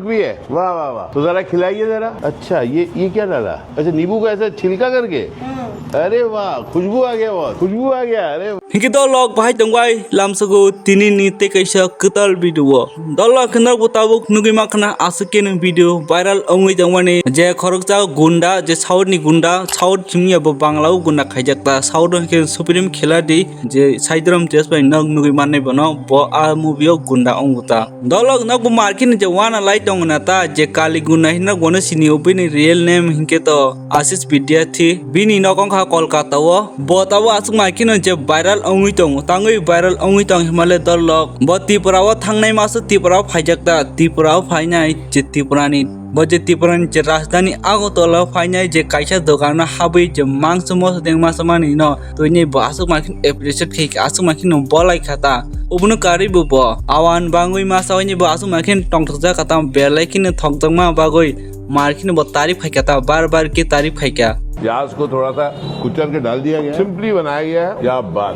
भी है। वाह वाह वाह, तो जरा खिलाइए जरा। अच्छा ये क्या डाला? अच्छा नींबू का ऐसा छिलका करके। अरे वाह, खुशबू आ गया, बहुत खुशबू आ गया। अरे हिंगे दलक बाहाय तंगवाय लामसगो तिनि ते कैसा कतल वीडियो दलक खनर बुताबुक नुगि माखना आसकेन वीडियो वायरल अंगै तंगवाने जे खरकजा गुंडा जे साउथ नि गुंडा साउथ चिमनिया ब बांग्लाव गुंडा खाइजाकता साउथ के सुप्रीम खिलाड़ी जे साइद्रम टेस्ट बाय नग नुगि माननै बनो ब आ मूवीओ गुंडा अंगुता दलक नग मार्किन जे वाना लाइट तंगनाता जे काली गुंडा हिना गने सिनि ओबिनि रियल नेम हिंके तो आशीष विद्यार्थी बिनि नगंखा कोलकाता वो बताबो आसुक मार्किन जे वायरल अंगै दं तांगै भाइरेल अंगै दं हिमालय दलक ब त्रिपुराव थांनाय मासो त्रिपुराव फाइजाकता त्रिपुराव फाइनाय जे त्रिपुरानि बजे त्रिपुरानि जे राजधानी आगरतला फाइनाय जे कायसा दगाना हाबै जे मांसमस देंमासमानि न तोयनि बासुक माखिन एप्रिशिएट खै आसुक माखिन बलाय खाता उबुनु कारिबो ब आवान बांगै मासावनि बासुक माखिन टंगथजा खाता बेलायखिन थगदमा बागै मार्किन ब तारीफ खायता बार-बार की तारीफ खायका प्याज को थोड़ा सा कुचल के डाल दिया गया, सिंपली बनाया गया है। क्या बात।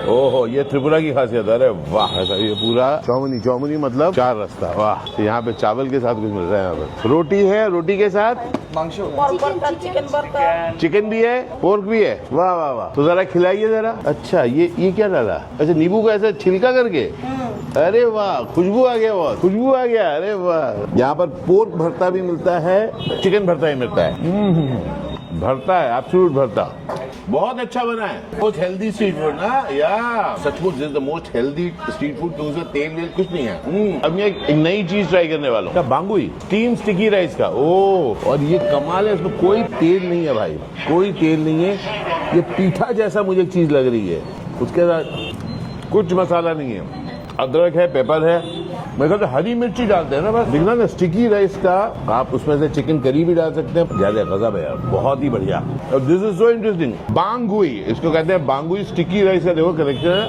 ओहो, ये त्रिपुरा की खासियत है। अरे वाह, ऐसा ये पूरा चौमुनी मतलब चार रास्ता। वाह, तो यहाँ पे चावल के साथ कुछ मिल रहा है। यहाँ पे रोटी है, रोटी के साथ चिकन भी है, पोर्क भी है। वाह वाह वाह, तो जरा खिलाइए जरा। अच्छा ये क्या डाला? अच्छा नींबू का ऐसा छिलका करके। अरे वाह, खुशबू आ गया, बहुत खुशबू आ गया। अरे वाह, यहाँ पर पोर्क भरता भी मिलता है, चिकन भरता भी मिलता है। भरता है, एब्सोल्यूट भरता, बहुत अच्छा बना है। मोस्ट हेल्दी स्ट्रीट फूड ना, या सचमुच this is the most healthy street food. तो उसमें तेल वेल कुछ नहीं है। अब मैं एक नई चीज ट्राई करने वाला हूँ, बांगुई स्टीम स्टिकी राइस का। ओह, और ये कमाल है, इसमें कोई तेल नहीं है भाई, कोई तेल नहीं है। ये पीठा जैसा मुझे एक चीज लग रही है, उसके साथ कुछ मसाला नहीं है, अदरक है, पेपर है, मेरे ख्याल से हरी मिर्ची डालते हैं ना बस। दिखना ना स्टिकी राइस का, आप उसमें से चिकन करी भी डाल सकते हैं। ज्यादा गजब है यार, बहुत ही बढ़िया। और दिस इज सो इंटरेस्टिंग, बांगुई इसको कहते हैं, बांगुई स्टिकी राइस का देखो कलेक्शन है।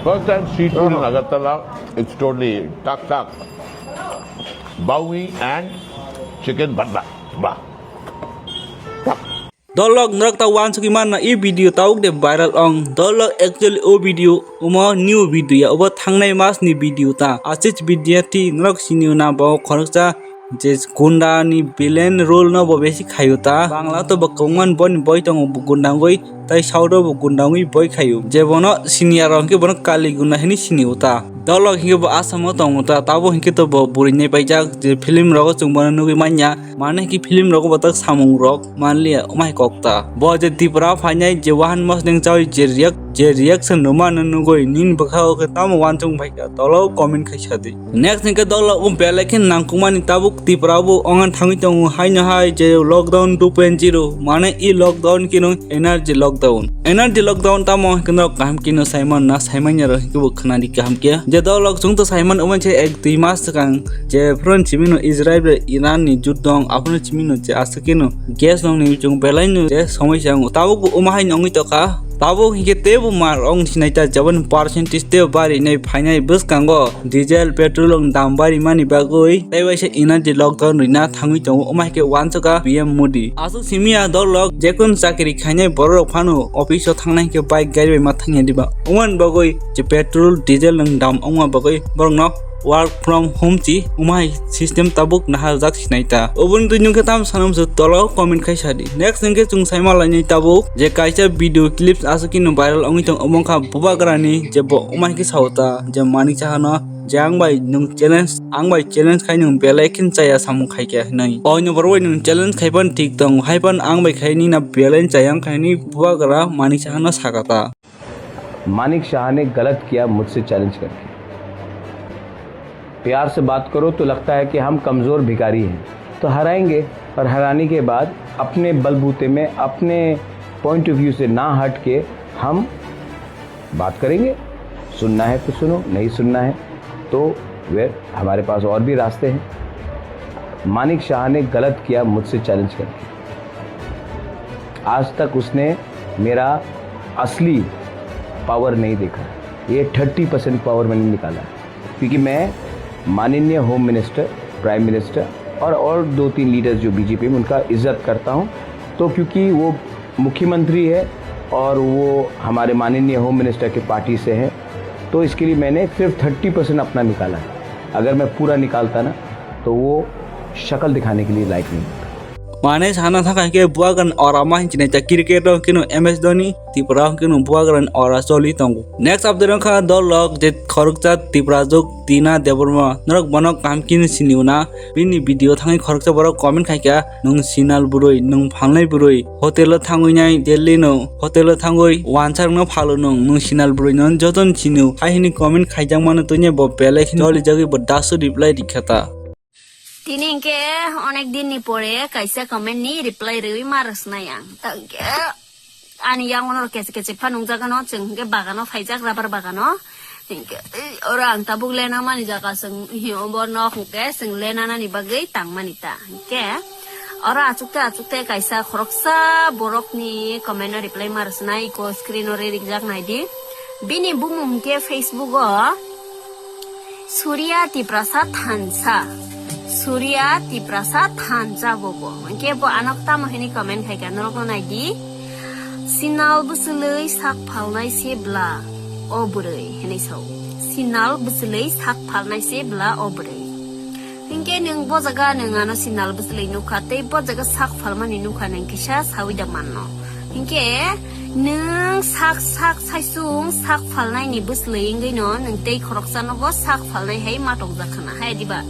First time street food in Agartala, it's totally टक टक बांगुई एंड चिकन भरता। वाह, दलक नरकता वानसुकी मानना ई वीडियो ताउक दे वायरल अंग दलक एक्चुअली ओ वीडियो उमा न्यू वीडियो अब थांनाय मासनि वीडियो ता आशीष विद्यार्थी नरक सिनिउ ना ब खरकजा जे गुंडानि विलेन रोल न ब बेसी खायुता बांग्ला तो ब कौमान बन बय दङ गुंडांगै ताइ साउथ ब गुंडांगै बय खायु जे बन सिनियर रंके बन काली गुंडा हिनि सिनिउता दलक हिंगे ब आसाम दङता ताबो हिंके तो ब बुरिनै पाइजाक जे फिल्म रग जों बन नुगै मान्या माने कि फिल्म रग बतक सामुं रग मानलिया माय कक्ता ब जे त्रिपुरा फाइनाय जे वाहन मस दें जाय जे रिएक्शन नमा नुगै निन बखाओ के ताम वानचुं फाइका दलक कमेन्ट खायसादि नेक्स्ट हिंगे दलक बेलेखिन नांकुमानि ताबुक त्रिपुराबो अंगन थाङै दङ हायनो हाय जे लकडाउन 2.0 माने ई लकडाउन किनो एनर्जी लकडाउन तामो हिंगे काम किनो साइमन ना साइमन रो हिंगे खनादि काम के जे दलक जों तो साइमन ओमन छे एक 2 मास सिगां जे फ्रन चिमिनो इजराइल इरान नि जुद्ध दं आपनो चिमिनो जे आसकेनो गैस दं नि जों बेलाइनो जे समस्या ताबुक उमाहाय नङै तका ताबो हिंगे तेबो मार अंग सिनाइता 7% ते बारि नै फाइनाय बसकांगो डिजेल पेट्रोल दाम बारि मानि बागै तैवाइसे एनर्जी लकडाउन रिना थाङै दं ओमाइके वानसका पीएम मोदी आसु सिमिया दलक जेकुन चाकरि खायनाय बरक फानु अफिसआव थांनाय के बाइक गारि मा थांया दिबा ओमन बगै जे पेट्रोल डिजेल दाम अंगा बगै बरंग वर्क फ्रॉम होम ची उमाय सिस्टम ताबुक नाहा जाक सिनाइता ओबुन दुनुके ताम सानमसो तलो कमेन्ट खायसादि नेक्स्ट नंगे जों साइमालायनि ताबुक जे कायसा वीडियो क्लिप्स आसुकिनो वायरल अंगितं अमंखा बुबाग्रानि जे ब उमायके सावता जे मानि चाहना जे आंबाय नों चैलेंज खाय नों बेलायखिन जाया सामु खायके नै अयनो बरवै नों चैलेंज खायबन ठीक दं हायबन आंबाय खायनि ना बेलायन जायां खायनि बुबाग्रा मानि चाहना सागाता मानिक शाह ने गलत किया मुझसे चैलेंज करके। प्यार से बात करो तो लगता है कि हम कमज़ोर भिखारी हैं, तो हराएंगे और हराने के बाद अपने बलबूते में अपने पॉइंट ऑफ व्यू से ना हट के हम बात करेंगे। सुनना है तो सुनो, नहीं सुनना है तो वे हमारे पास और भी रास्ते हैं। मानिक शाह ने गलत किया मुझसे चैलेंज करके। आज तक उसने मेरा असली पावर नहीं देखा, ये 30% पावर मैंने निकाला, क्योंकि मैं माननीय होम मिनिस्टर, प्राइम मिनिस्टर और 2-3 लीडर्स जो बीजेपी में उनका इज्जत करता हूं, तो क्योंकि वो मुख्यमंत्री है और वो हमारे माननीय होम मिनिस्टर के पार्टी से हैं, तो इसके लिए मैंने सिर्फ 30% अपना निकाला है। अगर मैं पूरा निकालता ना तो वो शक्ल दिखाने के लिए लायक नहीं होता। Mana sana thaka ke buagan ora mahin chine ta cricket ro kinu MS Dhoni tipra kinu buagan ora soli tongu. Next update kha dolok je khorokcha tipra jok tina deborma norok bonok kam kin siniuna bini video thangai khorokcha borok comment khaika nung sinal buroi nung phangnai buroi hotel thangoi nai Delhi no hotel thangoi wansar no phalo nung sinal buroi non joton sinu haini comment khaijang mano tunya bo pele joli jagi bo dasu reply dikhata. Tini ke onek din ni pore kaisa komen ni reply rewi maras na yang. Tangke ani yang onor kese panung jaga no ceng ke bagano faijak rabar bagano. Ke orang tabuk lena mani jaga seng hiobor no ke seng lena na ni bagai tang manita. Ke orang acukte kaisa khoroksa borok ni komen no reply maras na iko screen ore rijak na di. Bini bumum ke Facebook o Surya Tiprasad Hansa. Surya Tiprasad Hansa bobo. Ke bo anakta mohini comment khaika norok nai di. Sinal busulei sak phalnai se bla obrei heni so. Sinal busulei sak phalnai se bla obrei. Hingke nung bo jaga nung ano sinal busulei nukha te bo jaga sak phalmani nukha nang kisa sawi da manno. Hingke nung sak saisung sak phalnai ni busulei ngai no nung tei khoroksa no bo sak phalnai hai matok jakhana hai diba.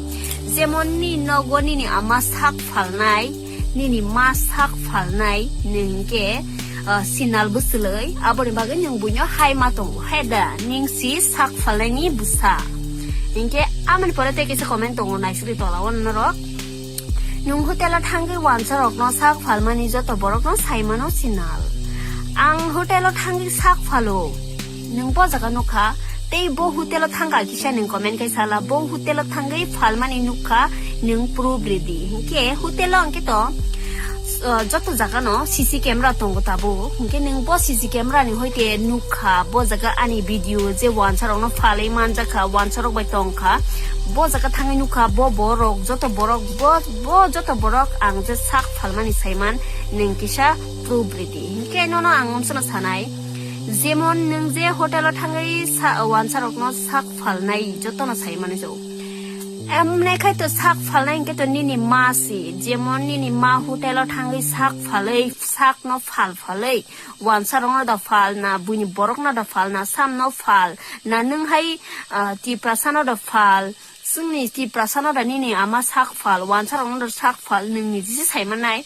Zemon ni nogoni ni ama sak phalnai ni ma sak phalnai ningke sinal busulei abori bagan yang bunyo hai matong heda ning si sak phalnai ni busa ningke aman pore te kise comment tongo naisri tolawon norok nung hotel Thangwi Wansa rok no sak phalmani joto borok no saimano sinal ang hotel Thangwi sak phalo nung bo jaga nokha tei bo hotel thanga kisa nung comment kai sala bo hotel Thangwi phalmani nukha nung proof ready ke hotel angke to joto jaga no CC camera tongo tabo ke nung bo CC camera ni hoite nukha bo jaga ani video je Wansa rok no phalei manja kha Wansa rok bai tongkha bo jaga Thangwi nukha bo borok joto borok bo joto borok ang je sak phalmani saiman nung kisa proof ready ke no ang omsana sanai Zemon nung je hotel Thangwi Wansa rok no sak phalnai joto na saimani jo amne khai to sak phalnai ke to nini ma si jemon nini ma hotel Thangwi sak phalei sak no phalei Wansa rok no da phal na buni borok na da phal na sam no phal na nung hai ti prasano da phal sungni ti prasano da nini ama sak phal Wansa rok no da sak phal nung ni ji saimanai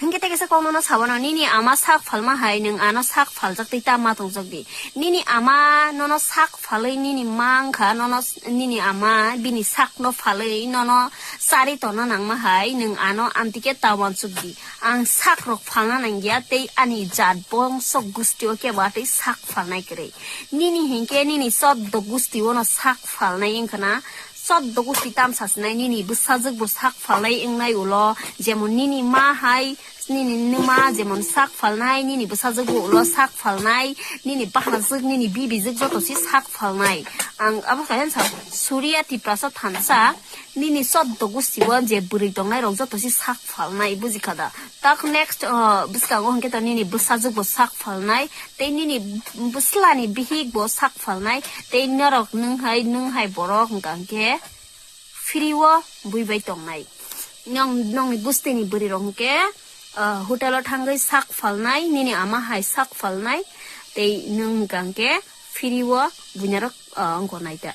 hingke teke sa kono na sabana nini ama sak phalma hai nung ano sak phal jak tei tama tong jak di nini ama nono sak phalei nini mangkha nono nini ama bini sak no phalei nono sari tono nang ma hai nung ano antike tawan suk di ang sak rok phalna nang ya tei ani jat bong sok gustio ke ba tei sak phalnai kre nini hingke nini sod do gustio no sak phalnai ingkana sod do gusti tam sasnai nini busajak bu sak phalnai ingnai ulo jemon nini ma hai nini nima jemon sak phalnai nini busajak bu ulo sak phalnai nini bahnajak nini bibijak joto si sak phalnai ang abo kahen sa Surya Tiprasad Hansa nini sod do gusti wan je buri tongnai rok joto si sak phalnai bujikada tak next biskago hangke to nini busajak bu sak phalnai tei nini buslani bihik bo sak phalnai tei norok nung hai borok hangke friwo buibai tongnai nong ni gusti ni buri rok hangke hotel Thangwi sak phalnai nini ama hai sak phalnai tei nung hangke friwo bunyarok angko naita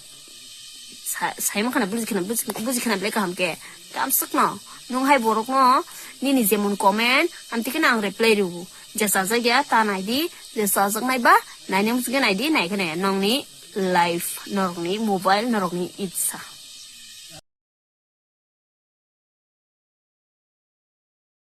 saima khana bujikhana bleka hamke tamsuk no nung hai borok no nini jemon comment amtikena ang reply ru jasa jagya ta nai di jasa jak nai ba nai nem sgen nai di nai khane nong ni live norok ni mobile norok ni itsa